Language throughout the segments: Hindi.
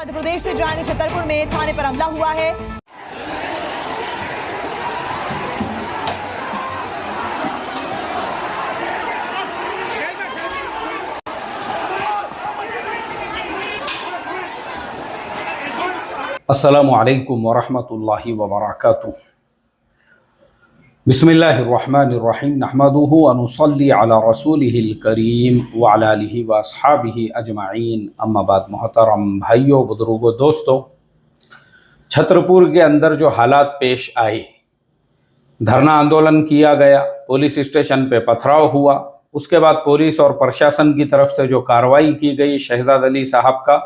मध्य प्रदेश से जाएंगे। छतरपुर में थाने पर हमला हुआ है। अस्सलामु अलैकुम वरहमतुल्लाहि वबरकातुहू। बिस्मिल्लाहिर्रहमानिर्रहीम। नहमदुहु व नुसल्ली अला रसूलिहिल करीम व अला आलिहि व अस्हाबिहि अजमाइन। अम्मा बाद। मोहतरम भाइयों, बुजुर्गों, दोस्तों, छतरपुर के अंदर जो हालात पेश आए, धरना आंदोलन किया गया, पुलिस स्टेशन पे पथराव हुआ, उसके बाद पुलिस और प्रशासन की तरफ से जो कार्रवाई की गई, शहजाद अली साहब का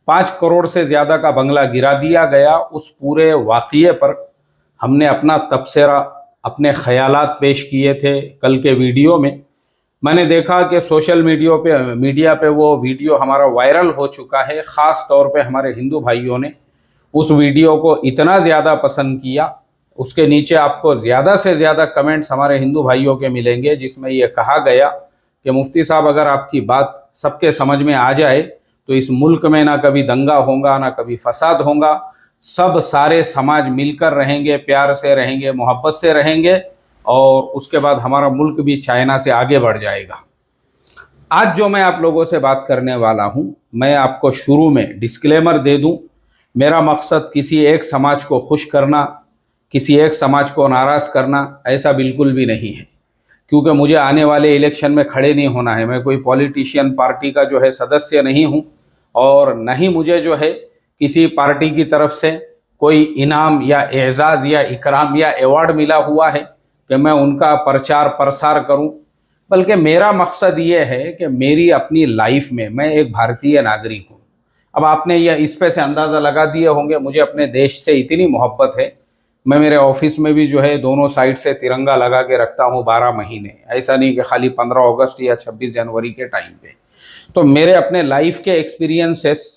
5 करोड़ से ज़्यादा का बंगला गिरा दिया गया, उस पूरे वाक़ये पर हमने अपना तबसरा, अपने ख़यालात पेश किए थे। कल के वीडियो में मैंने देखा कि सोशल मीडिया पे वो वीडियो हमारा वायरल हो चुका है। ख़ास तौर पे हमारे हिंदू भाइयों ने उस वीडियो को इतना ज़्यादा पसंद किया, उसके नीचे आपको ज़्यादा से ज़्यादा कमेंट्स हमारे हिंदू भाइयों के मिलेंगे, जिसमें ये कहा गया कि मुफ्ती साहब, अगर आपकी बात सबके समझ में आ जाए तो इस मुल्क में ना कभी दंगा होगा, ना कभी फसाद होगा, सब सारे समाज मिलकर रहेंगे, प्यार से रहेंगे, मोहब्बत से रहेंगे, और उसके बाद हमारा मुल्क भी चाइना से आगे बढ़ जाएगा। आज जो मैं आप लोगों से बात करने वाला हूं, मैं आपको शुरू में डिस्क्लेमर दे दूं, मेरा मकसद किसी एक समाज को खुश करना, किसी एक समाज को नाराज़ करना ऐसा बिल्कुल भी नहीं है, क्योंकि मुझे आने वाले इलेक्शन में खड़े नहीं होना है। मैं कोई पॉलिटिशियन पार्टी का जो है सदस्य नहीं हूं, और न ही मुझे जो है किसी पार्टी की तरफ से कोई इनाम या एजाज़ या इकराम या अवार्ड मिला हुआ है कि मैं उनका प्रचार प्रसार करूं। बल्कि मेरा मकसद ये है कि मेरी अपनी लाइफ में मैं एक भारतीय नागरिक हूं। अब आपने यह इस पे से अंदाज़ा लगा दिए होंगे, मुझे अपने देश से इतनी मोहब्बत है। मैं मेरे ऑफिस में भी जो है दोनों साइड से तिरंगा लगा के रखता हूँ 12 महीने। ऐसा नहीं कि खाली 15 अगस्त या 26 जनवरी के टाइम पे। तो मेरे अपने लाइफ के एक्सपीरियंसेस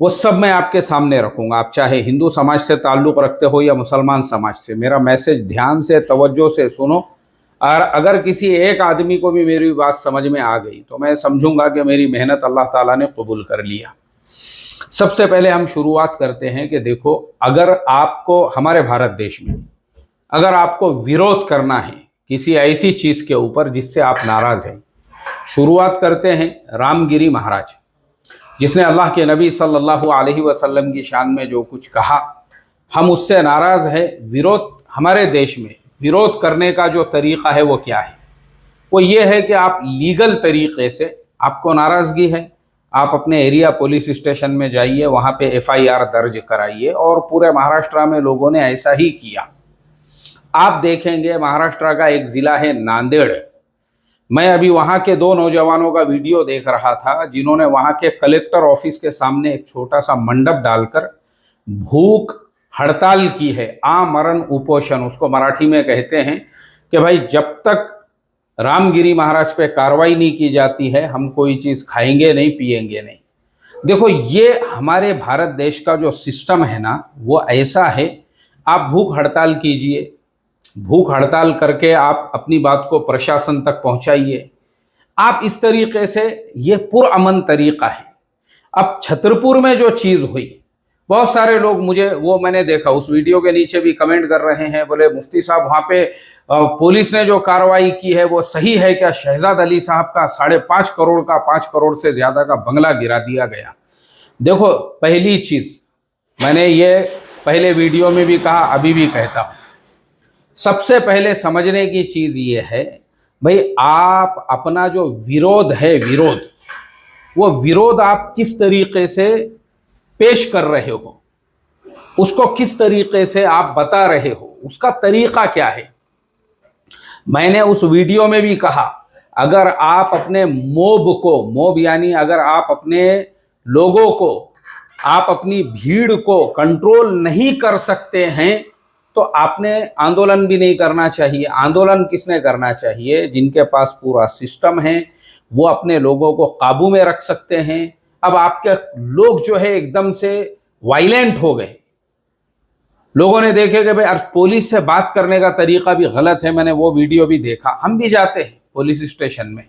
वो सब मैं आपके सामने रखूँगा। आप चाहे हिंदू समाज से ताल्लुक़ रखते हो या मुसलमान समाज से, मेरा मैसेज ध्यान से, तवज्जो से सुनो। और अगर किसी एक आदमी को भी मेरी बात समझ में आ गई तो मैं समझूंगा कि मेरी मेहनत अल्लाह ताला ने कबूल कर लिया। सबसे पहले हम शुरुआत करते हैं कि देखो, अगर आपको हमारे भारत देश में अगर आपको विरोध करना है किसी ऐसी चीज़ के ऊपर जिससे आप नाराज़ हैं, शुरुआत करते हैं रामगिरी महाराज, जिसने अल्लाह के नबी सल्लल्लाहु अलैहि वसल्लम की शान में जो कुछ कहा, हम उससे नाराज़ है। विरोध हमारे देश में विरोध करने का जो तरीक़ा है वो क्या है? वो ये है कि आप लीगल तरीक़े से, आपको नाराज़गी है, आप अपने एरिया पुलिस स्टेशन में जाइए, वहाँ पे FIR दर्ज कराइए, और पूरे महाराष्ट्र में लोगों ने ऐसा ही किया। आप देखेंगे महाराष्ट्र का एक ज़िला है नांदेड़। मैं अभी वहाँ के 2 नौजवानों का वीडियो देख रहा था, जिन्होंने वहाँ के कलेक्टर ऑफिस के सामने एक छोटा सा मंडप डालकर भूख हड़ताल की है। आमरण उपोषण उसको मराठी में कहते हैं कि भाई जब तक रामगिरी महाराज पे कार्रवाई नहीं की जाती है, हम कोई चीज़ खाएंगे नहीं, पिएंगे नहीं। देखो, ये हमारे भारत देश का जो सिस्टम है ना, वो ऐसा है। आप भूख हड़ताल कीजिए, भूख हड़ताल करके आप अपनी बात को प्रशासन तक पहुंचाइए। आप इस तरीके से, ये पुरअमन तरीका है। अब छतरपुर में जो चीज़ हुई, बहुत सारे लोग, मुझे वो मैंने देखा, उस वीडियो के नीचे भी कमेंट कर रहे हैं, बोले मुफ्ती साहब वहाँ पे पुलिस ने जो कार्रवाई की है वो सही है क्या? शहजाद अली साहब का 5.5 करोड़ का, 5 करोड़ से ज़्यादा का बंगला गिरा दिया गया। देखो, पहली चीज़ मैंने ये पहले वीडियो में भी कहा, अभी भी कहता हूँ, सबसे पहले समझने की चीज़ ये है, भाई आप अपना जो विरोध है, वो विरोध आप किस तरीके से पेश कर रहे हो, उसको किस तरीके से आप बता रहे हो, उसका तरीका क्या है। मैंने उस वीडियो में भी कहा, अगर आप अपने मोब यानी अगर आप अपने लोगों को, आप अपनी भीड़ को कंट्रोल नहीं कर सकते हैं तो आपने आंदोलन भी नहीं करना चाहिए। आंदोलन किसने करना चाहिए? जिनके पास पूरा सिस्टम है, वो अपने लोगों को काबू में रख सकते हैं। अब आपके लोग जो है एकदम से वायलेंट हो गए। लोगों ने देखे कि भाई पुलिस से बात करने का तरीका भी गलत है। मैंने वो वीडियो भी देखा। हम भी जाते हैं पुलिस स्टेशन में,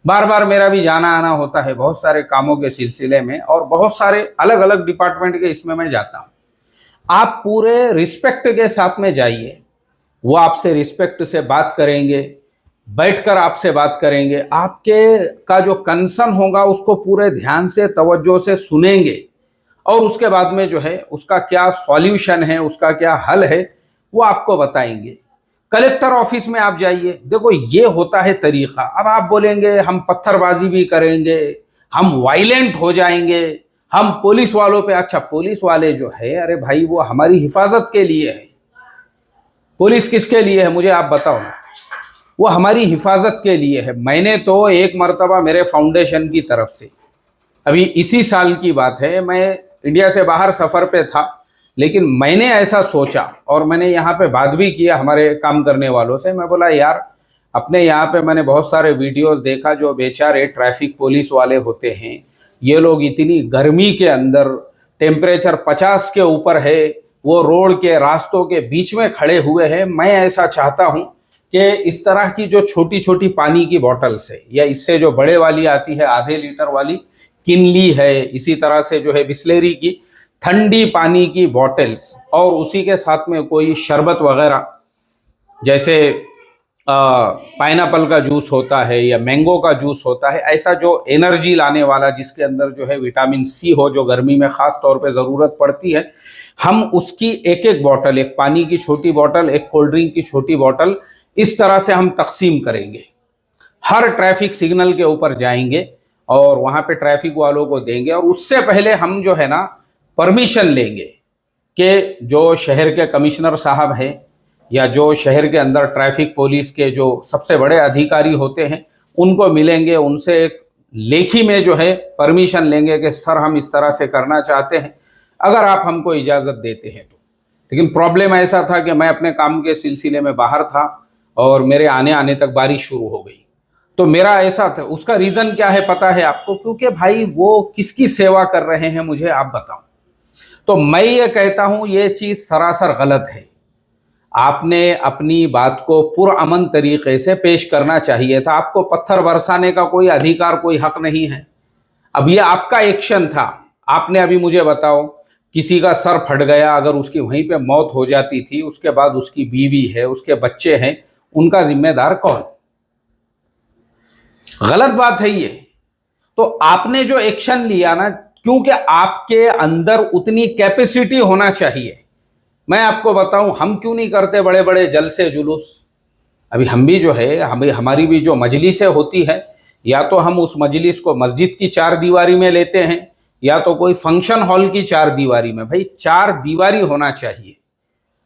बार बार मेरा भी जाना आना होता है बहुत सारे कामों के सिलसिले में, और बहुत सारे अलग अलग डिपार्टमेंट के इसमें मैं जाता हूँ। आप पूरे रिस्पेक्ट के साथ में जाइए, वो आपसे रिस्पेक्ट से बात करेंगे, बैठकर आपसे बात करेंगे, आपके का जो कंसर्न होगा उसको पूरे ध्यान से तवज्जो से सुनेंगे, और उसके बाद में जो है उसका क्या सॉल्यूशन है, उसका क्या हल है, वो आपको बताएंगे। कलेक्टर ऑफिस में आप जाइए, देखो ये होता है तरीका। अब आप बोलेंगे हम पत्थरबाजी भी करेंगे, हम वायलेंट हो जाएंगे, हम पुलिस वालों पे, अच्छा पुलिस वाले जो है, अरे भाई वो हमारी हिफाजत के लिए है। पुलिस किसके लिए है मुझे आप बताओ ना, वो हमारी हिफाजत के लिए है। मैंने तो एक मर्तबा मेरे फाउंडेशन की तरफ से, अभी इसी साल की बात है, मैं इंडिया से बाहर सफ़र पे था, लेकिन मैंने ऐसा सोचा और मैंने यहाँ पे बात भी किया हमारे काम करने वालों से। मैं बोला यार, अपने यहाँ पे मैंने बहुत सारे वीडियोस देखा, जो बेचारे ट्रैफिक पुलिस वाले होते हैं, ये लोग इतनी गर्मी के अंदर, टेम्परेचर 50 के ऊपर है, वो रोड के रास्तों के बीच में खड़े हुए हैं। मैं ऐसा चाहता हूँ कि इस तरह की जो छोटी छोटी पानी की बॉटल्स है, या इससे जो बड़े वाली आती है आधे लीटर वाली, किनली है, इसी तरह से जो है बिस्लेरी की ठंडी पानी की बॉटल्स, और उसी के साथ में कोई शरबत वगैरह, जैसे पाइनएप्पल का जूस होता है या मैंगो का जूस होता है, ऐसा जो एनर्जी लाने वाला, जिसके अंदर जो है विटामिन सी हो, जो गर्मी में ख़ास तौर पे ज़रूरत पड़ती है, हम उसकी एक एक बॉटल, एक पानी की छोटी बॉटल, एक कोल्ड ड्रिंक की छोटी बॉटल, इस तरह से हम तकसीम करेंगे। हर ट्रैफिक सिग्नल के ऊपर जाएंगे और वहाँ पे ट्रैफिक वालों को देंगे, और उससे पहले हम जो है ना परमिशन लेंगे कि जो शहर के कमिश्नर साहब हैं, या जो शहर के अंदर ट्रैफिक पुलिस के जो सबसे बड़े अधिकारी होते हैं, उनको मिलेंगे, उनसे एक लेखी में जो है परमिशन लेंगे कि सर हम इस तरह से करना चाहते हैं, अगर आप हमको इजाज़त देते हैं तो। लेकिन प्रॉब्लम ऐसा था कि मैं अपने काम के सिलसिले में बाहर था और मेरे आने आने तक बारिश शुरू हो गई। तो मेरा ऐसा था, उसका रीज़न क्या है पता है आपको? क्योंकि भाई वो किसकी सेवा कर रहे हैं मुझे आप बताओ। तो मैं ये कहता हूँ ये चीज़ सरासर गलत है। आपने अपनी बात को पुरअमन तरीके से पेश करना चाहिए था। आपको पत्थर बरसाने का कोई अधिकार, कोई हक नहीं है। अब ये आपका एक्शन था, आपने अभी मुझे बताओ, किसी का सर फट गया, अगर उसकी वहीं पे मौत हो जाती थी, उसके बाद उसकी बीवी है, उसके बच्चे हैं, उनका जिम्मेदार कौन? गलत बात है ये। तो आपने जो एक्शन लिया ना, क्योंकि आपके अंदर उतनी कैपेसिटी होना चाहिए। मैं आपको बताऊं, हम क्यों नहीं करते बड़े बड़े जलसे जुलूस? अभी हम भी जो है, हमारी भी जो मजलिसें होती है, या तो हम उस मजलिस को मस्जिद की 4 दीवारी में लेते हैं, या तो कोई फंक्शन हॉल की 4 दीवारी में। भाई 4 दीवारी होना चाहिए।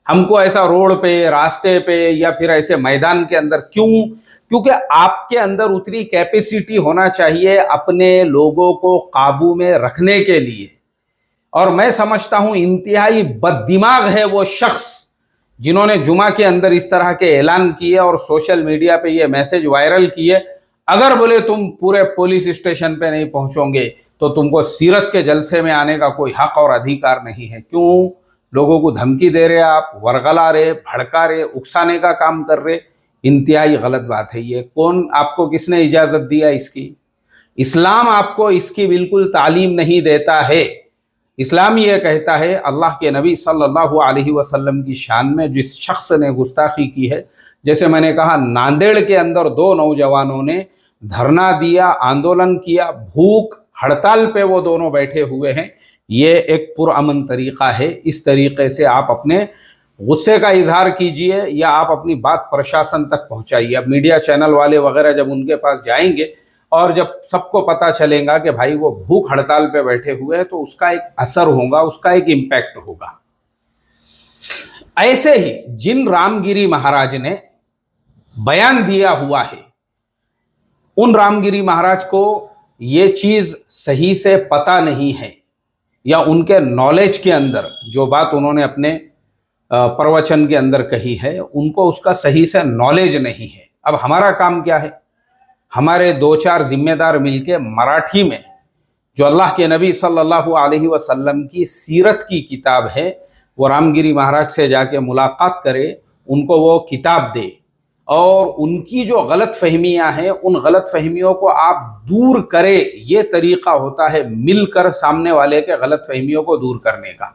हमको ऐसा रोड पे, रास्ते पे, या फिर ऐसे मैदान के अंदर क्यों? क्योंकि आपके अंदर उतनी कैपेसिटी होना चाहिए अपने लोगों को काबू में रखने के लिए। और मैं समझता हूं इंतहाई बददिमाग है वो शख्स जिन्होंने जुमा के अंदर इस तरह के ऐलान किए और सोशल मीडिया पे ये मैसेज वायरल किए, अगर बोले तुम पूरे पुलिस स्टेशन पे नहीं पहुंचोगे तो तुमको सीरत के जलसे में आने का कोई हक और अधिकार नहीं है। क्यों लोगों को धमकी दे रहे आप, वर्गला रहे, भड़का रहे, उकसाने का काम कर रहे? इंतहाई गलत बात है ये। कौन आपको, किसने इजाज़त दिया इसकी? इस्लाम आपको इसकी बिल्कुल तालीम नहीं देता है। इस्लाम ये कहता है, अल्लाह के नबी सल्लल्लाहु अलैहि वसल्लम की शान में जिस शख्स ने गुस्ताखी की है, जैसे मैंने कहा नांदेड़ के अंदर 2 नौजवानों ने धरना दिया, आंदोलन किया, भूख हड़ताल पे वो दोनों बैठे हुए हैं, ये एक पुरअमन तरीका है। इस तरीके से आप अपने गुस्से का इजहार कीजिए या आप अपनी बात प्रशासन तक पहुंचाइए। अब मीडिया चैनल वाले वगैरह जब उनके पास जाएंगे और जब सबको पता चलेगा कि भाई वो भूख हड़ताल पे बैठे हुए हैं, तो उसका एक असर होगा, उसका एक इम्पैक्ट होगा। ऐसे ही जिन रामगिरी महाराज ने बयान दिया हुआ है, उन रामगिरी महाराज को ये चीज सही से पता नहीं है, या उनके नॉलेज के अंदर जो बात उन्होंने अपने प्रवचन के अंदर कही है, उनको उसका सही से नॉलेज नहीं है। अब हमारा काम क्या है? हमारे 2-4 जिम्मेदार मिलके मराठी में जो अल्लाह के नबी सल्लल्लाहु अलैहि वसल्लम की सीरत की किताब है, वो रामगिरी महाराज से जाके मुलाकात करे, उनको वो किताब दे। और उनकी जो गलत फहमियाँ हैं उन गलत फहमियों को आप दूर करें, ये तरीका होता है मिलकर सामने वाले के गलत फहमियों को दूर करने का।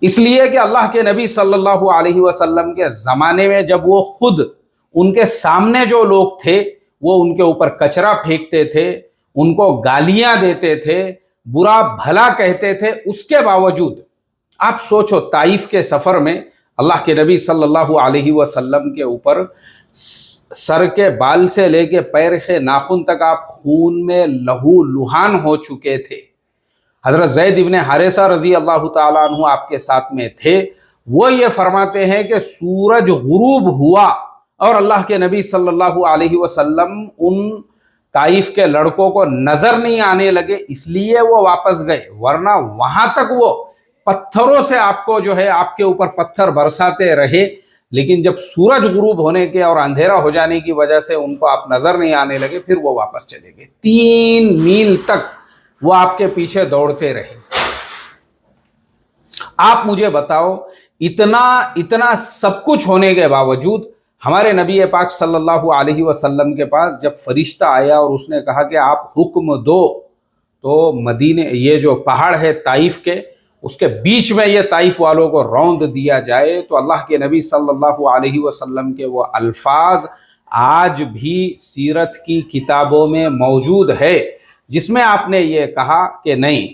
इसलिए कि अल्लाह के नबी सल्लल्लाहु अलैहि वसल्लम के ज़माने में जब वो खुद उनके सामने जो लोग थे वो उनके ऊपर कचरा फेंकते थे, उनको गालियां देते थे, बुरा भला कहते थे, उसके बावजूद आप सोचो ताइफ के सफ़र में अल्लाह के नबी सल्लल्लाहु अलैहि वसल्लम के ऊपर सर के बाल से लेके पैर के नाखून तक आप खून में लहू लुहान हो चुके थे। हज़रत ज़ैद इब्ने हारिसा रज़ी अल्लाह ताला अन्हु आपके साथ में थे। वो ये फरमाते हैं कि सूरज गुरूब हुआ और अल्लाह के नबी सल्लल्लाहु अलैहि वसल्लम उन ताइफ के लड़कों को नजर नहीं आने लगे, इसलिए वो वापस गए, वरना वहां तक वो पत्थरों से आपको जो है आपके ऊपर पत्थर बरसाते रहे। लेकिन जब सूरज गुरूब होने के और अंधेरा हो जाने की वजह से उनको आप नजर नहीं आने लगे, फिर वो वापस चले गए। 3 मील तक वो आपके पीछे दौड़ते रहे। आप मुझे बताओ, इतना सब कुछ होने के बावजूद हमारे नबी पाक सल्लल्लाहु अलैहि वसल्लम के पास जब फरिश्ता आया और उसने कहा कि आप हुक्म दो, तो मदीने, ये जो पहाड़ है ताइफ के, उसके बीच में ये ताइफ वालों को रौंद दिया जाए, तो अल्लाह के नबी सल्लल्लाहु अलैहि वसल्लम के वो अल्फाज आज भी सीरत की किताबों में मौजूद है, जिसमें आपने ये कहा कि नहीं,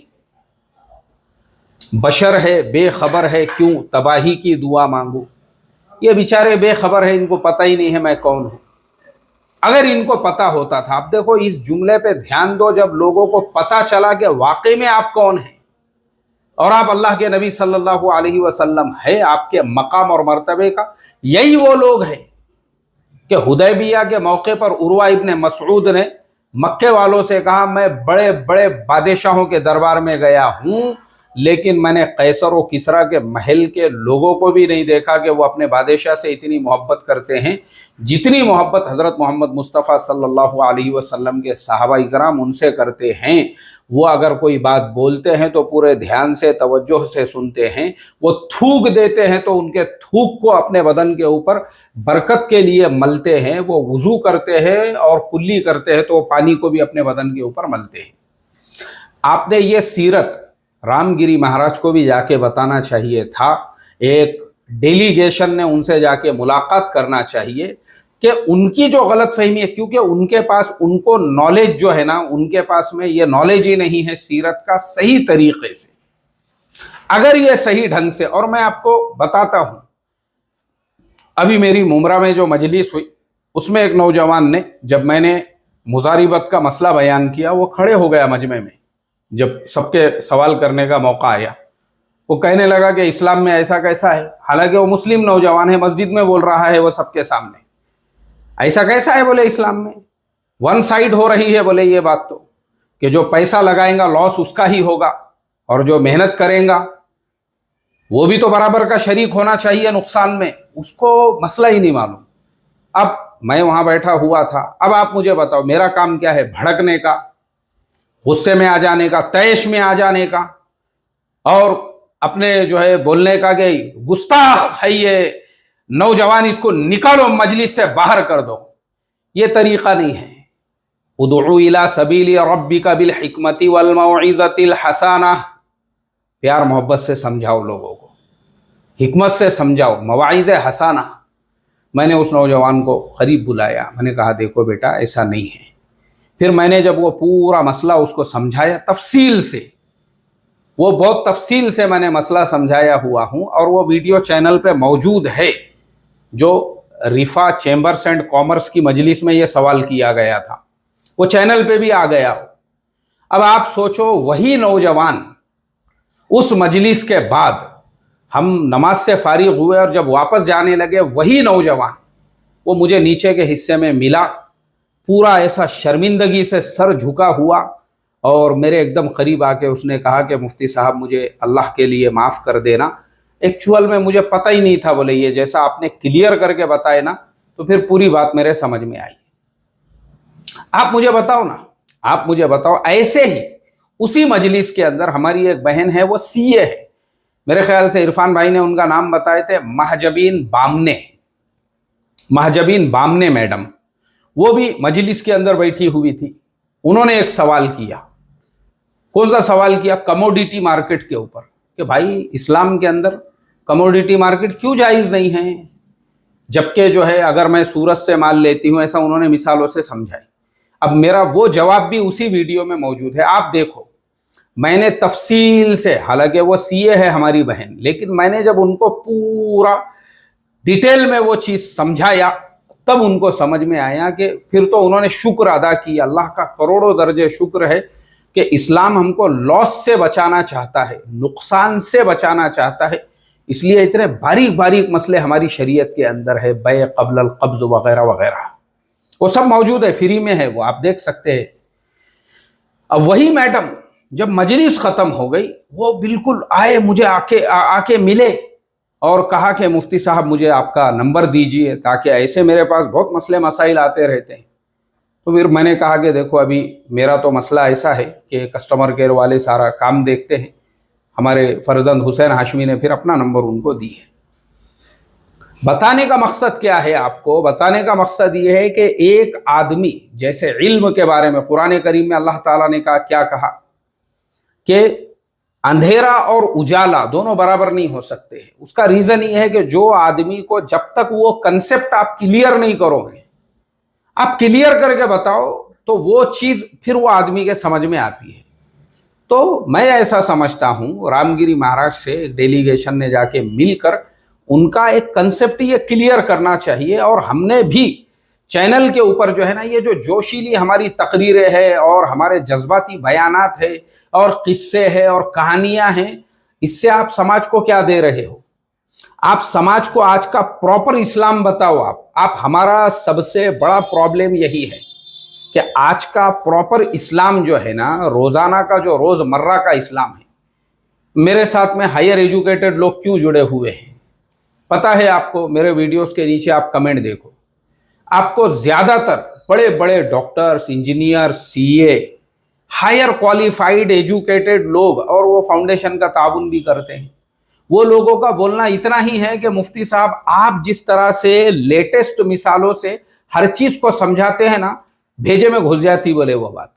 बशर है, बेखबर है, क्यों तबाही की दुआ मांगू। ये बेचारे बेखबर है, इनको पता ही नहीं है मैं कौन हूं। अगर इनको पता होता था, आप देखो इस जुमले पे ध्यान दो, जब लोगों को पता चला कि वाकई में आप कौन हैं और आप अल्लाह के नबी सल्लल्लाहु अलैहि वसल्लम है, आपके मकाम और मर्तबे का, यही वो लोग हैं कि हुदैबिया के मौके पर उर्वा इब्ने मसऊद ने मक्के वालों से कहा, मैं बड़े बड़े बादशाहों के दरबार में गया हूं, लेकिन मैंने कैसर और किसरा के महल के लोगों को भी नहीं देखा कि वो अपने बादशाह से इतनी मोहब्बत करते हैं जितनी मोहब्बत हज़रत मोहम्मद मुस्तफ़ा सल्लल्लाहु अलैहि वसल्लम के सहाबा इकराम उनसे करते हैं। वो अगर कोई बात बोलते हैं तो पूरे ध्यान से तवज्जो से सुनते हैं, वो थूक देते हैं तो उनके थूक को अपने बदन के ऊपर बरकत के लिए मलते हैं, वो वुज़ू करते हैं और कुल्ली करते हैं तो पानी को भी अपने बदन के ऊपर मलते हैं। आपने ये सीरत रामगिरी महाराज को भी जाके बताना चाहिए था, एक डेलीगेशन ने उनसे जाके मुलाकात करना चाहिए कि उनकी जो गलत फहमी है, क्योंकि उनके पास, उनको नॉलेज जो है ना, उनके पास में ये नॉलेज ही नहीं है सीरत का सही तरीके से। अगर ये सही ढंग से, और मैं आपको बताता हूं, अभी मेरी मुमरा में जो मजलिस हुई उसमें एक नौजवान ने, जब मैंने मुजारिबत का मसला बयान किया, वो खड़े हो गया मजमे में, जब सबके सवाल करने का मौका आया। वो कहने लगा कि इस्लाम में ऐसा कैसा है, हालांकि वो मुस्लिम नौजवान है, मस्जिद में बोल रहा है वो सबके सामने, ऐसा कैसा है बोले इस्लाम में, वन साइड हो रही है बोले ये बात, तो कि जो पैसा लगाएगा लॉस उसका ही होगा और जो मेहनत करेगा वो भी तो बराबर का शरीक होना चाहिए नुकसान में, उसको मसला ही नहीं मालूम। अब मैं वहां बैठा हुआ था, अब आप मुझे बताओ मेरा काम क्या है, भड़कने का, गुस्से में आ जाने का, तैश में आ जाने का, और अपने जो है बोलने का कि गुस्ताख है ये नौजवान, इसको निकालो मजलिस से बाहर कर दो। ये तरीका नहीं है। उदउ इला सबीली रब्बिका बिल हिकमति वल मौइज़तिल हसाना, प्यार मोहब्बत से समझाओ लोगों को, हिकमत से समझाओ, मवाइज़ हसाना। मैंने उस नौजवान को करीब बुलाया, मैंने कहा देखो बेटा ऐसा नहीं है। फिर मैंने जब वो पूरा मसला उसको समझाया तफसील से, वो बहुत तफसील से मैंने मसला समझाया हुआ हूँ, और वो वीडियो चैनल पे मौजूद है, जो रिफा चैम्बर्स एंड कॉमर्स की मजलिस में ये सवाल किया गया था, वो चैनल पे भी आ गया। अब आप सोचो, वही नौजवान उस मजलिस के बाद हम नमाज से फारिग हुए और जब वापस जाने लगे, वही नौजवान वो मुझे नीचे के हिस्से में मिला, पूरा ऐसा शर्मिंदगी से सर झुका हुआ, और मेरे एकदम करीब आके उसने कहा कि मुफ्ती साहब मुझे अल्लाह के लिए माफ़ कर देना, एक्चुअल में मुझे पता ही नहीं था बोले, ये जैसा आपने क्लियर करके बताए ना तो फिर पूरी बात मेरे समझ में आई। आप मुझे बताओ ना, आप मुझे बताओ, ऐसे ही उसी मजलिस के अंदर हमारी एक बहन है, वो सीए है, मेरे ख्याल से इरफान भाई ने उनका नाम बताए थे, महजबीन बामने। महजबीन बामने मैडम, वो भी मजलिस के अंदर बैठी हुई थी। उन्होंने एक सवाल किया। कौन सा सवाल किया? कमोडिटी मार्केट के ऊपर, कि भाई इस्लाम के अंदर कमोडिटी मार्केट क्यों जायज़ नहीं है, जबकि जो है अगर मैं सूरज से माल लेती हूं, ऐसा उन्होंने मिसालों से समझाई। अब मेरा वो जवाब भी उसी वीडियो में मौजूद है, आप देखो। मैंने तफसील से, हालांकि वो सीए है हमारी बहन, लेकिन मैंने जब उनको पूरा डिटेल में वो चीज़ समझाया तब उनको समझ में आया कि फिर तो उन्होंने शुक्र अदा किया। अल्लाह का करोड़ों दर्जे शुक्र है कि इस्लाम हमको लॉस से बचाना चाहता है, नुकसान से बचाना चाहता है, इसलिए इतने बारीक बारीक मसले हमारी शरीयत के अंदर है, बै क़ब्ल अल क़ब्ज़ वगैरह वगैरह, वो सब मौजूद है, फ्री में है, वो आप देख सकते हैं। अब वही मैडम जब मजलिस ख़त्म हो गई, वो बिल्कुल आए, मुझे आके मिले और कहा कि मुफ्ती साहब मुझे आपका नंबर दीजिए, ताकि ऐसे मेरे पास बहुत मसले मसाइल आते रहते हैं। तो फिर मैंने कहा कि देखो, अभी मेरा तो मसला ऐसा है कि कस्टमर केयर वाले सारा काम देखते हैं। हमारे फर्जंद हुसैन हाशमी ने फिर अपना नंबर उनको दी है। बताने का मकसद क्या है आपको? बताने का मकसद ये है कि एक आदमी, जैसे इल्म के बारे में कुरान करीम में अल्लाह ताला ने कहा, क्या कहा कि अंधेरा और उजाला दोनों बराबर नहीं हो सकते हैं। उसका रीजन ये है कि जो आदमी को जब तक वो कंसेप्ट आप क्लियर नहीं करोगे, आप क्लियर करके बताओ, तो वो चीज फिर वो आदमी के समझ में आती है। तो मैं ऐसा समझता हूं, रामगिरी महाराज से एक डेलीगेशन ने जाके मिलकर उनका एक कंसेप्ट ये क्लियर करना चाहिए। और हमने भी चैनल के ऊपर जो है ना, ये जो जोशीली हमारी तकरीरें हैं और हमारे जज्बाती बयानात है और किस्से हैं और कहानियां हैं, इससे आप समाज को क्या दे रहे हो? आप समाज को आज का प्रॉपर इस्लाम बताओ। आप हमारा सबसे बड़ा प्रॉब्लम यही है कि आज का प्रॉपर इस्लाम जो है ना, रोजाना का जो रोजमर्रा का इस्लाम है, मेरे साथ में हायर एजुकेटेड लोग क्यों जुड़े हुए हैं पता है आपको? मेरे वीडियोस के नीचे आप कमेंट देखो, आपको ज्यादातर बड़े बड़े doctors, engineer, CA, higher qualified educated लोग, और वो फाउंडेशन का ताउन भी करते हैं, वो लोगों का बोलना इतना ही है कि मुफ्ती साहब आप जिस तरह से लेटेस्ट मिसालों से हर चीज को समझाते हैं ना, भेजे में घुस जाती बोले वो बात।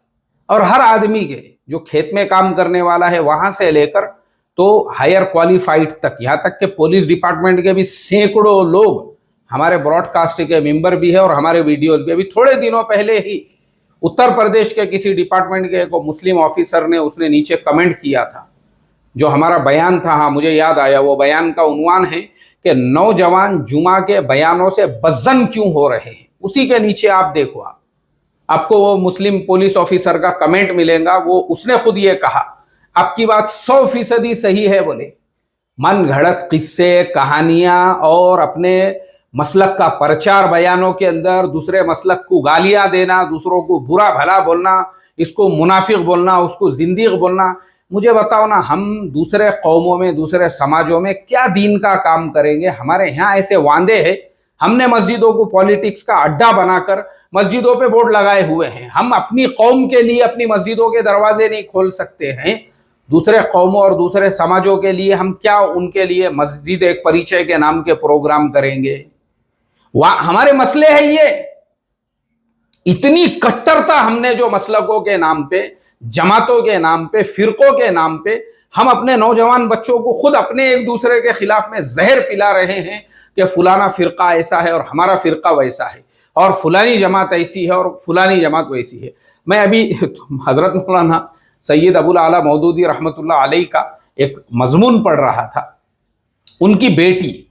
और हर आदमी के, जो खेत में काम करने वाला है वहां से लेकर तो हायर क्वालिफाइड तक, यहाँ तक के पुलिस डिपार्टमेंट के भी सैकड़ों लोग हमारे ब्रॉडकास्ट के मेंबर भी है और हमारे वीडियोस भी। अभी थोड़े दिनों पहले ही उत्तर प्रदेश के किसी डिपार्टमेंट के एक मुस्लिम ऑफिसर ने, उसने नीचे कमेंट किया था, जो हमारा बयान था, हाँ मुझे याद आया, वो बयान का उन्वान है कि नौजवान जुमा के बयानों से बज्जन क्यों हो रहे हैं। उसी के नीचे आप देखो, आपको वो मुस्लिम पुलिस ऑफिसर का कमेंट मिलेगा। वो उसने खुद ये कहा, आपकी बात 100% सही है, बोले मन घड़त किस्से, कहानियां और अपने मसलक का प्रचार बयानों के अंदर दूसरे मसलक को गालियां देना, दूसरों को बुरा भला बोलना, इसको मुनाफिक बोलना, उसको जिंदीक बोलना। मुझे बताओ ना, हम दूसरे कौमों में, दूसरे समाजों में क्या दीन का काम करेंगे? हमारे यहाँ ऐसे वांदे हैं, हमने मस्जिदों को पॉलिटिक्स का अड्डा बनाकर मस्जिदों पे बोर्ड लगाए हुए हैं। हम अपनी कौम के लिए अपनी मस्जिदों के दरवाजे नहीं खोल सकते हैं, दूसरे कौमों और दूसरे समाजों के लिए हम क्या उनके लिए मस्जिद एक परिचय के नाम के प्रोग्राम करेंगे? हमारे मसले हैं ये। इतनी कट्टरता हमने जो मसलकों के नाम पे, जमातों के नाम पे, फिरकों के नाम पे, हम अपने नौजवान बच्चों को खुद अपने एक दूसरे के खिलाफ में जहर पिला रहे हैं कि फलाना फिरका ऐसा है और हमारा फिरका वैसा है और फलानी जमात ऐसी है और फलानी जमात वैसी है। मैं अभी हजरत मौलाना सैयद अबुल आला मौदूदी रहमतुल्लाह अलैह का एक मजमून पढ़ रहा था। उनकी बेटी,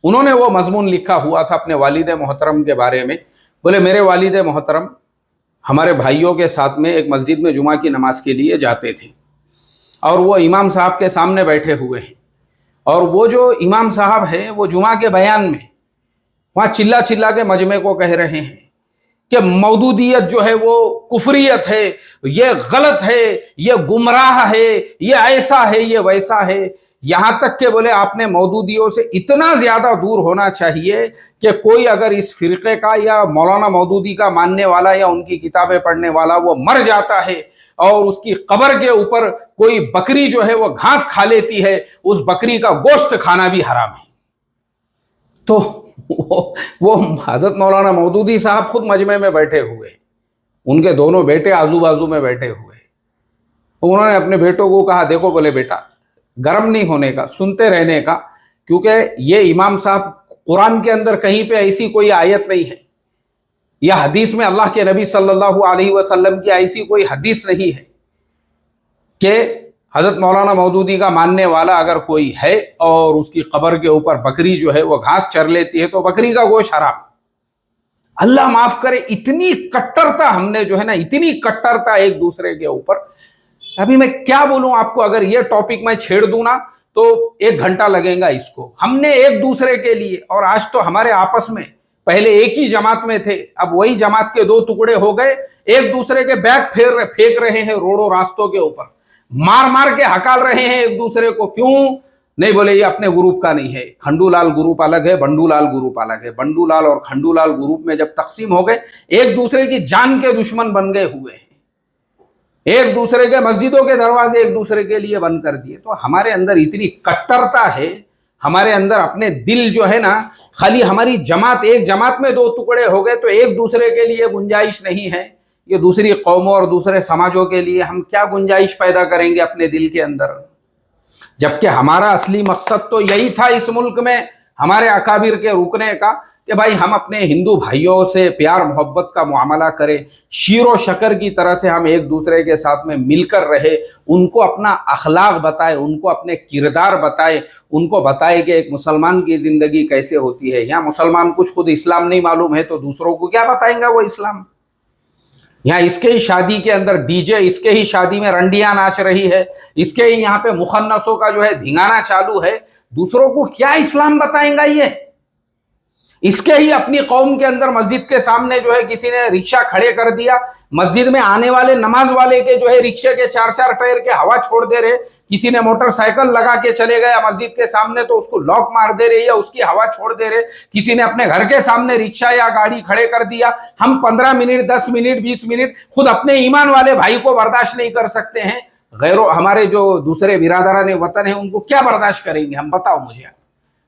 उन्होंने वो मजमून लिखा हुआ था अपने वालिद मोहतरम के बारे में। बोले मेरे वालिद मोहतरम हमारे भाइयों के साथ में एक मस्जिद में जुमा की नमाज के लिए जाते थे और वो इमाम साहब के सामने बैठे हुए हैं और वो जो इमाम साहब है वो जुमा के बयान में वहाँ चिल्ला चिल्ला के मजमे को कह रहे हैं कि मौदूदियत जो है वो कुफरियत है, ये गलत है, ये गुमराह है, ये ऐसा है, ये वैसा है। यहाँ तक के बोले आपने मौदूदियों से इतना ज़्यादा दूर होना चाहिए कि कोई अगर इस फिरके का या मौलाना मौदूदी का मानने वाला या उनकी किताबें पढ़ने वाला वो मर जाता है और उसकी कब्र के ऊपर कोई बकरी जो है वो घास खा लेती है, उस बकरी का गोश्त खाना भी हराम है। तो वो हजरत मौलाना मौदूदी साहब खुद मजमे में बैठे हुए, उनके दोनों बेटे आजू बाजू में बैठे हुए। उन्होंने अपने बेटों को कहा, देखो बोले बेटा, गर्म नहीं होने का, सुनते रहने का, क्योंकि ये इमाम साहब कुरान के अंदर कहीं पे ऐसी कोई आयत नहीं है या हदीस में अल्लाह के नबी सल्लल्लाहु अलैहि वसल्लम की ऐसी कोई हदीस नहीं है कि हजरत मौलाना मौदूदी का मानने वाला अगर कोई है और उसकी कब्र के ऊपर बकरी जो है वो घास चर लेती है तो बकरी का गोश्त हराम। अल्लाह माफ करे, इतनी कट्टरता हमने जो है ना, इतनी कट्टरता एक दूसरे के ऊपर। अभी मैं क्या बोलूं आपको, अगर ये टॉपिक मैं छेड़ दूं ना तो 1 घंटा लगेगा इसको। हमने एक दूसरे के लिए, और आज तो हमारे आपस में, पहले एक ही जमात में थे, अब वही जमात के 2 टुकड़े हो गए, एक दूसरे के बैग फेंक रहे हैं रोडों रास्तों के ऊपर, मार मार के हकाल रहे हैं एक दूसरे को। क्यों? नहीं बोले ये अपने ग्रुप का नहीं है, खंडूलाल ग्रुप अलग है, बंडूलाल ग्रुप अलग है। बंडूलाल और खंडूलाल ग्रुप में जब तकसीम हो गए, एक दूसरे की जान के दुश्मन बन गए हुए हैं, एक दूसरे के मस्जिदों के दरवाजे एक दूसरे के लिए बंद कर दिए। तो हमारे अंदर इतनी कट्टरता है, हमारे अंदर अपने दिल जो है ना, खाली हमारी जमात, एक जमात में 2 टुकड़े हो गए तो एक दूसरे के लिए गुंजाइश नहीं है। ये दूसरी कौमों और दूसरे समाजों के लिए हम क्या गुंजाइश पैदा करेंगे अपने दिल के अंदर, जबकि हमारा असली मकसद तो यही था इस मुल्क में हमारे अकाबिर के रुकने का, कि भाई हम अपने हिंदू भाइयों से प्यार मोहब्बत का मुआमला करें, शीरो शकर की तरह से हम एक दूसरे के साथ में मिलकर रहे, उनको अपना अखलाक बताए, उनको अपने किरदार बताए, उनको बताए कि एक मुसलमान की ज़िंदगी कैसे होती है। यहाँ मुसलमान कुछ खुद इस्लाम नहीं मालूम है तो दूसरों को क्या बताएंगा वो इस्लाम। यहाँ इसके ही शादी के अंदर डीजे, इसके ही शादी में रंडियां नाच रही है, इसके ही यहाँ पे मुखन्नसों का जो है धिंगाना चालू है, दूसरों को क्या इस्लाम बताएंगा ये। इसके ही अपनी कौम के अंदर मस्जिद के सामने जो है किसी ने रिक्शा खड़े कर दिया, मस्जिद में आने वाले नमाज वाले के जो है रिक्शे के 4-4 टायर के हवा छोड़ दे रहे, किसी ने मोटरसाइकिल लगा के चले गया मस्जिद के सामने तो उसको लॉक मार दे रहे या उसकी हवा छोड़ दे रहे, किसी ने अपने घर के सामने रिक्शा या गाड़ी खड़े कर दिया। हम 15 मिनट, 10 मिनट, 20 मिनट खुद अपने ईमान वाले भाई को बर्दाश्त नहीं कर सकते हैं, गैरों हमारे जो दूसरे बिरादरान वतन है उनको क्या बर्दाश्त करेंगे हम, बताओ मुझे।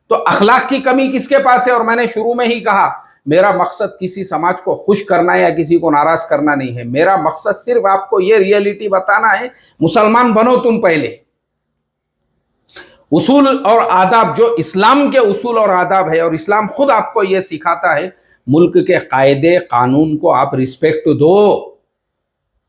तो अखलाक की कमी किसके पास है? और मैंने शुरू में ही कहा, मेरा मकसद किसी समाज को खुश करना या किसी को नाराज करना नहीं है। मेरा मकसद सिर्फ आपको ये रियलिटी बताना है, मुसलमान बनो तुम पहले। उसूल और आदाब जो इस्लाम के उसूल और आदाब है, और इस्लाम खुद आपको ये सिखाता है, मुल्क के कायदे कानून को आप रिस्पेक्ट दो।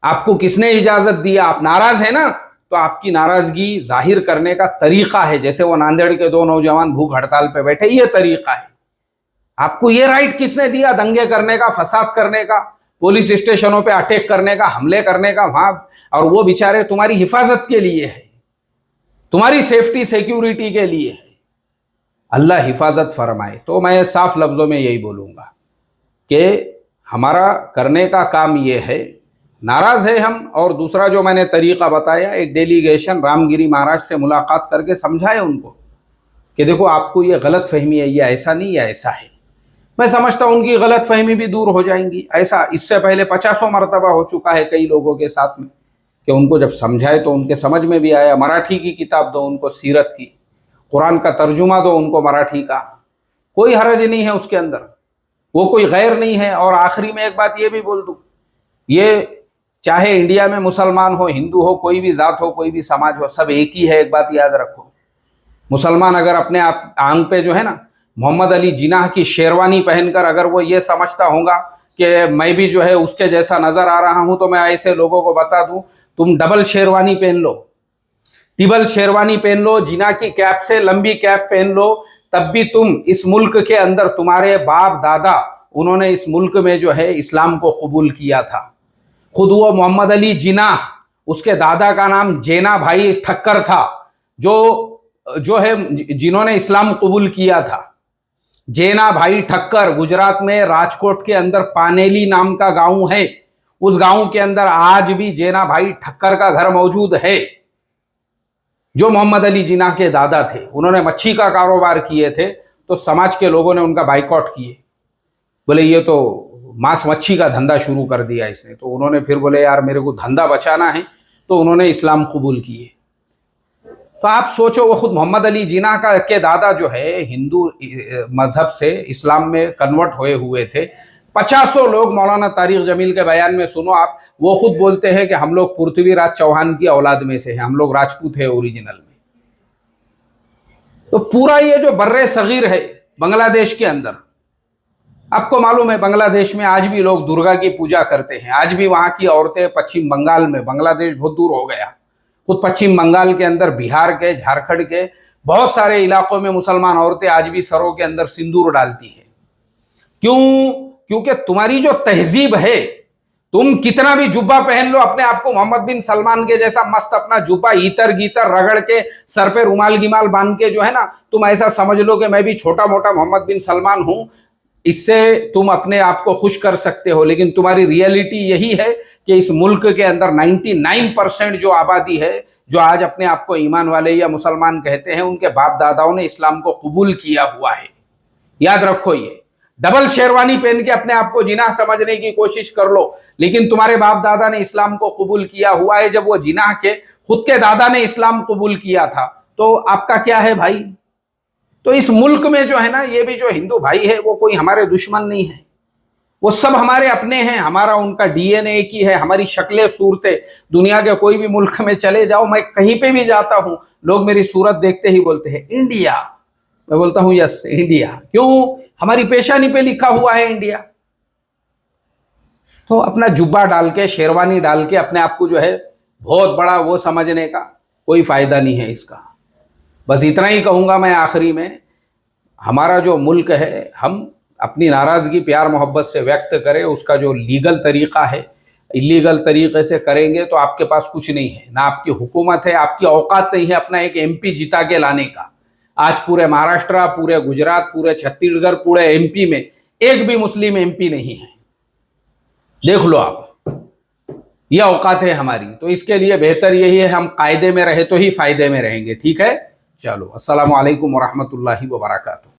आपको किसने इजाजत दिया? आप नाराज है ना, तो आपकी नाराजगी जाहिर करने का तरीका है, जैसे वो नांदेड़ के 2 नौजवान भूख हड़ताल पे बैठे, ये तरीका है। आपको ये राइट किसने दिया दंगे करने का, फसाद करने का, पुलिस स्टेशनों पे अटैक करने का, हमले करने का वहां? और वो बेचारे तुम्हारी हिफाजत के लिए है, तुम्हारी सेफ्टी सिक्योरिटी के लिए है। अल्लाह हिफाजत फरमाए। तो मैं साफ लफ्जों में यही बोलूंगा कि हमारा करने का काम ये है, नाराज है हम। और दूसरा जो मैंने तरीका बताया, एक डेलीगेशन रामगिरी महाराज से मुलाकात करके समझाए उनको कि देखो आपको ये गलत फहमी है, ये ऐसा नहीं, ये ऐसा है। मैं समझता हूं उनकी गलत फहमी भी दूर हो जाएंगी। ऐसा इससे पहले 50 मरतबा हो चुका है कई लोगों के साथ में, कि उनको जब समझाए तो उनके समझ में भी आया। मराठी की किताब दो उनको, सीरत की, कुरान का तर्जुमा दो उनको मराठी का, कोई हरज नहीं है उसके अंदर, वो कोई गैर नहीं है। और आखिरी में एक बात ये भी बोल दूं, ये चाहे इंडिया में मुसलमान हो, हिंदू हो, कोई भी जात हो, कोई भी समाज हो, सब एक ही है। एक बात याद रखो, मुसलमान अगर अपने आप आंग पे जो है ना मोहम्मद अली जिनाह की शेरवानी पहनकर अगर वो ये समझता होगा कि मैं भी जो है उसके जैसा नजर आ रहा हूं, तो मैं ऐसे लोगों को बता दूं, तुम डबल शेरवानी पहन लो, टिबल शेरवानी पहन लो, जिना की कैप से लंबी कैप पहन लो, तब भी तुम इस मुल्क के अंदर, तुम्हारे बाप दादा उन्होंने इस मुल्क में जो है इस्लाम को कबूल किया था। खुद वो मोहम्मद अली जिनाह, उसके दादा का नाम जेना भाई ठक्कर था, जो है जिन्होंने इस्लाम कबूल किया था। जेना भाई ठक्कर गुजरात में राजकोट के अंदर पानेली नाम का गांव है, उस गांव के अंदर आज भी जेना भाई ठक्कर का घर मौजूद है, जो मोहम्मद अली जिनाह के दादा थे। उन्होंने मच्छी का कारोबार किए थे, तो समाज के लोगों ने उनका बाइकआउट किए, बोले ये तो मांस मच्छी का धंधा शुरू कर दिया इसने। तो उन्होंने फिर बोले यार मेरे को धंधा बचाना है, तो उन्होंने इस्लाम कबूल किए। तो आप सोचो, वो खुद मोहम्मद अली जिन्ना का के दादा जो है हिंदू मजहब से इस्लाम में कन्वर्ट हुए थे। 50 लोग, मौलाना तारिक जमील के बयान में सुनो आप, वो खुद बोलते हैं कि हम लोग पृथ्वीराज चौहान की औलाद में से हैं, हम लोग राजपूत है ओरिजिनल में। तो पूरा ये जो बर्रे सगीर है बांग्लादेश के अंदर, आपको मालूम है बांग्लादेश में आज भी लोग दुर्गा की पूजा करते हैं। आज भी वहां की औरतें पश्चिम बंगाल में, बांग्लादेश बहुत दूर हो गया, खुद पश्चिम बंगाल के अंदर, बिहार के, झारखंड के बहुत सारे इलाकों में मुसलमान औरतें आज भी सरों के अंदर सिंदूर डालती है। क्यों? क्योंकि तुम्हारी जो तहजीब है, तुम कितना भी जुब्बा पहन लो, अपने आप को मोहम्मद बिन सलमान के जैसा मस्त अपना जुब्बा ईतर गीतर रगड़ के सर पे रुमाल गिमाल बांध के जो है ना, तुम ऐसा समझ लो कि मैं भी छोटा मोटा मोहम्मद बिन सलमान हूं, इससे तुम अपने आप को खुश कर सकते हो। लेकिन तुम्हारी रियलिटी यही है कि इस मुल्क के अंदर 99% जो आबादी है, जो आज अपने आप को ईमान वाले या मुसलमान कहते हैं, उनके बाप दादाओं ने इस्लाम को कबूल किया हुआ है। याद रखो, ये डबल शेरवानी पहन के अपने आप को जिनाह समझने की कोशिश कर लो, लेकिन तुम्हारे बाप दादा ने इस्लाम को कबूल किया हुआ है। जब वो जिनाह के खुद के दादा ने इस्लाम कबूल किया था, तो आपका क्या है भाई? तो इस मुल्क में जो है ना, ये भी जो हिंदू भाई है, वो कोई हमारे दुश्मन नहीं है, वो सब हमारे अपने हैं। हमारा उनका डीएनए एक ही है, हमारी शक्लें सूरतें, दुनिया के कोई भी मुल्क में चले जाओ, मैं कहीं पे भी जाता हूं, लोग मेरी सूरत देखते ही बोलते हैं इंडिया। मैं बोलता हूं यस इंडिया। क्यों? हमारी पेशानी पे लिखा हुआ है इंडिया। तो अपना जुब्बा डाल के, शेरवानी डाल के अपने आप को जो है बहुत बड़ा वो समझने का कोई फायदा नहीं है इसका। बस इतना ही कहूंगा मैं आखिरी में, हमारा जो मुल्क है, हम अपनी नाराजगी प्यार मोहब्बत से व्यक्त करें। उसका जो लीगल तरीका है, इलीगल तरीके से करेंगे तो आपके पास कुछ नहीं है, ना आपकी हुकूमत है, आपकी औकात नहीं है अपना एक एमपी जिता के लाने का। आज पूरे महाराष्ट्र, पूरे गुजरात, पूरे छत्तीसगढ़, पूरे एमपी में एक भी मुस्लिम एमपी नहीं है। देख लो आप, ये औकात है हमारी। तो इसके लिए बेहतर यही है, हम कायदे में रहे तो ही फायदे में रहेंगे। ठीक है, चलो, अस्सलामु अलैकुम वरहमतुल्लाहि वबरकातुहू।